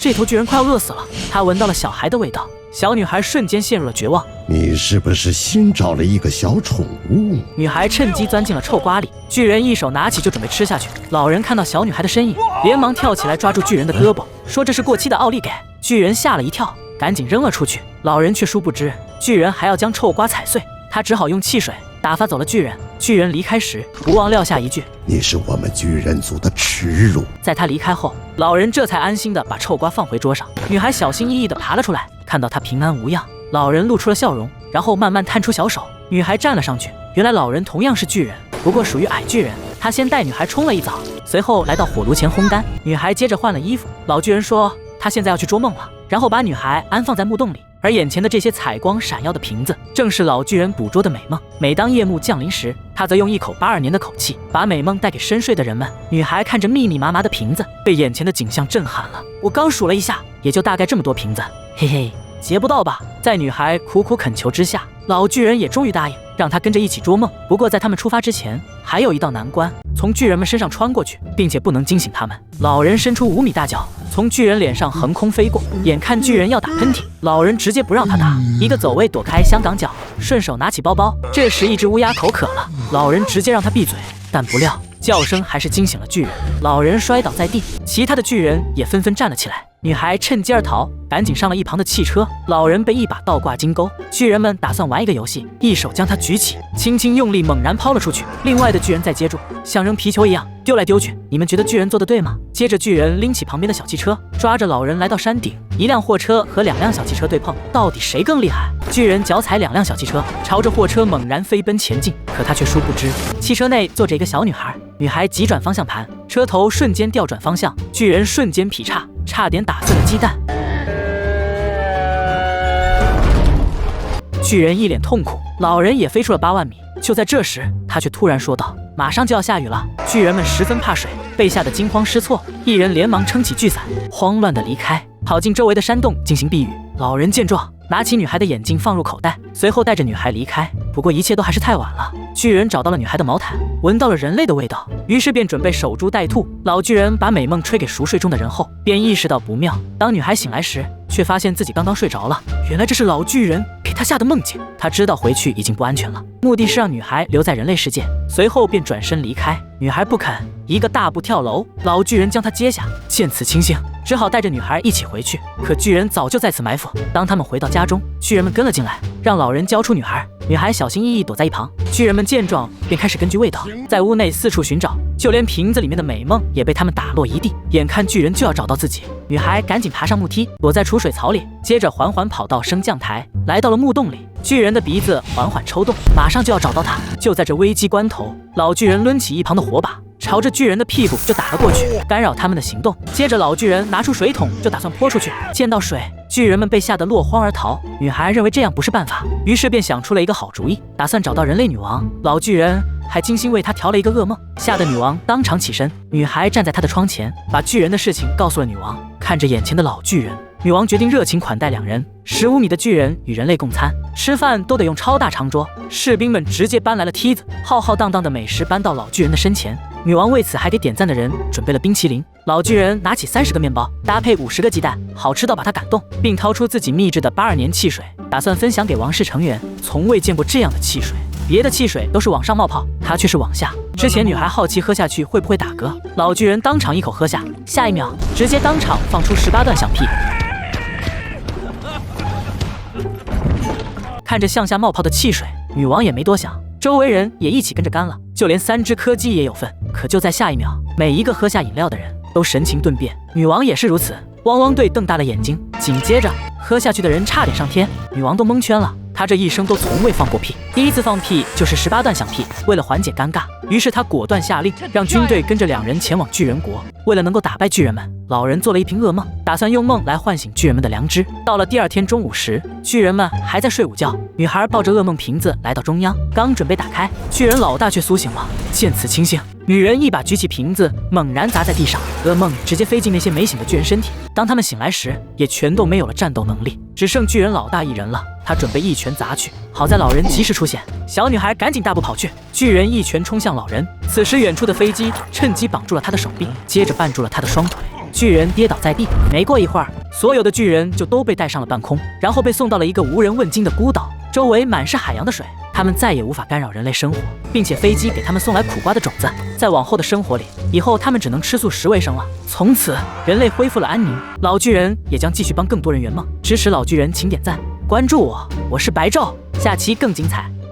这头巨人快要饿死了。他闻到了小孩的味道，小女孩瞬间陷入了绝望。你是不是新找了一个小宠物？女孩趁机钻进了臭瓜里，巨人一手拿起就准备吃下去。老人看到小女孩的身影，连忙跳起来抓住巨人的胳膊，说这是过期的奥利给。巨人吓了一跳，赶紧扔了出去。老人却殊不知，巨人还要将臭瓜踩碎，他只好用汽水打发走了巨人。巨人离开时，不忘撂下一句：“你是我们巨人族的耻辱。”在他离开后，老人这才安心地把臭瓜放回桌上。女孩小心翼翼地爬了出来，看到他平安无恙，老人露出了笑容，然后慢慢探出小手。女孩站了上去，原来老人同样是巨人，不过属于矮巨人。他先带女孩冲了一澡，随后来到火炉前烘干。女孩接着换了衣服。老巨人说他现在要去捉梦了，然后把女孩安放在木洞里。而眼前的这些采光闪耀的瓶子，正是老巨人捕捉的美梦。每当夜幕降临时，他则用一口82年的口气，把美梦带给深睡的人们。女孩看着密密麻麻的瓶子，被眼前的景象震撼了。我刚数了一下，也就大概这么多瓶子，嘿嘿，结不到吧？在女孩苦苦恳求之下，老巨人也终于答应，让他跟着一起捉梦。不过在他们出发之前，还有一道难关，从巨人们身上穿过去，并且不能惊醒他们。老人伸出5米大脚，从巨人脸上横空飞过，眼看巨人要打喷嚏，老人直接不让他打，一个走位躲开香港脚，顺手拿起包包。这时一只乌鸦口渴了，老人直接让他闭嘴，但不料叫声还是惊醒了巨人，老人摔倒在地，其他的巨人也纷纷站了起来。女孩趁机而逃，赶紧上了一旁的汽车。老人被一把倒挂金钩，巨人们打算玩一个游戏，一手将他举起，轻轻用力猛然抛了出去，另外的巨人再接住，像扔皮球一样丢来丢去。你们觉得巨人做得对吗？接着巨人拎起旁边的小汽车，抓着老人来到山顶，一辆货车和2辆小汽车对碰，到底谁更厉害？巨人脚踩2辆小汽车，朝着货车猛然飞奔前进，可他却殊不知，汽车内坐着一个小女孩。女孩急转方向盘，车头瞬间调转方向，巨人瞬间劈叉，差点打碎了鸡蛋。巨人一脸痛苦，老人也飞出了8万米。就在这时，他却突然说道：“马上就要下雨了。”巨人们十分怕水，被吓得惊慌失措，一人连忙撑起巨伞，慌乱地离开，跑进周围的山洞进行避雨。老人见状，拿起女孩的眼镜放入口袋，随后带着女孩离开。不过一切都还是太晚了，巨人找到了女孩的毛毯，闻到了人类的味道，于是便准备守株待兔。老巨人把美梦吹给熟睡中的人后，便意识到不妙。当女孩醒来时，却发现自己刚刚睡着了，原来这是老巨人给她下的梦境。他知道回去已经不安全了，目的是让女孩留在人类世界，随后便转身离开。女孩不肯，一个大步跳楼，老巨人将她接下，见此情形，只好带着女孩一起回去。可巨人早就在此埋伏。当他们回到家中，巨人们跟了进来，让老人交出女孩。女孩小心翼翼躲在一旁，巨人们见状便开始根据味道在屋内四处寻找，就连瓶子里面的美梦也被他们打落一地。眼看巨人就要找到自己，女孩赶紧爬上木梯，躲在储水槽里，接着缓缓跑到升降台，来到了木洞里。巨人的鼻子缓缓抽动，马上就要找到他。就在这危机关头，老巨人抡起一旁的火把，朝着巨人的屁股就打了过去，干扰他们的行动。接着老巨人拿出水桶就打算泼出去，见到水，巨人们被吓得落荒而逃。女孩认为这样不是办法，于是便想出了一个好主意，打算找到人类女王。老巨人还精心为她调了一个噩梦，吓得女王当场起身。女孩站在她的窗前，把巨人的事情告诉了女王。看着眼前的老巨人，女王决定热情款待两人。15米的巨人与人类共餐，吃饭都得用超大长桌，士兵们直接搬来了梯子，浩浩荡荡的美食搬到老巨人的身前。女王为此还给点赞的人准备了冰淇淋。老巨人拿起30个面包，搭配50个鸡蛋，好吃到把他感动，并掏出自己秘制的82年汽水，打算分享给王室成员。从未见过这样的汽水，别的汽水都是往上冒泡，它却是往下。之前女孩好奇喝下去会不会打嗝，老巨人当场一口喝下，下一秒直接当场放出18段响屁。看着向下冒泡的汽水，女王也没多想，周围人也一起跟着干了，就连3只柯基也有份。可就在下一秒，每一个喝下饮料的人都神情顿变，女王也是如此，汪汪队瞪大了眼睛。紧接着喝下去的人差点上天，女王都蒙圈了。她这一生都从未放过屁，第一次放屁就是18段响屁。为了缓解尴尬，于是她果断下令让军队跟着2人前往巨人国。为了能够打败巨人们，老人做了一瓶噩梦，打算用梦来唤醒巨人们的良知。到了第2天中午时，巨人们还在睡午觉，女孩抱着噩梦瓶子来到中央，刚准备打开，巨人老大却苏醒了。见此情形，女人一把举起瓶子，猛然砸在地上，噩梦直接飞进那些没醒的巨人身体。当他们醒来时，也全都没有了战斗能力，只剩巨人老大一人了。他准备一拳砸去，好在老人及时出现，小女孩赶紧大步跑去，巨人一拳冲向老人。此时远处的飞机趁机绑住了他的手臂，接着绊住了他的双腿。巨人跌倒在地。没过一会儿，所有的巨人就都被带上了半空，然后被送到了一个无人问津的孤岛，周围满是海洋的水。他们再也无法干扰人类生活，并且飞机给他们送来苦瓜的种子。在往后的生活里，以后他们只能吃素食为生了。从此，人类恢复了安宁，老巨人也将继续帮更多人圆梦。支持老巨人请点赞关注我，我是白昼，下期更精彩。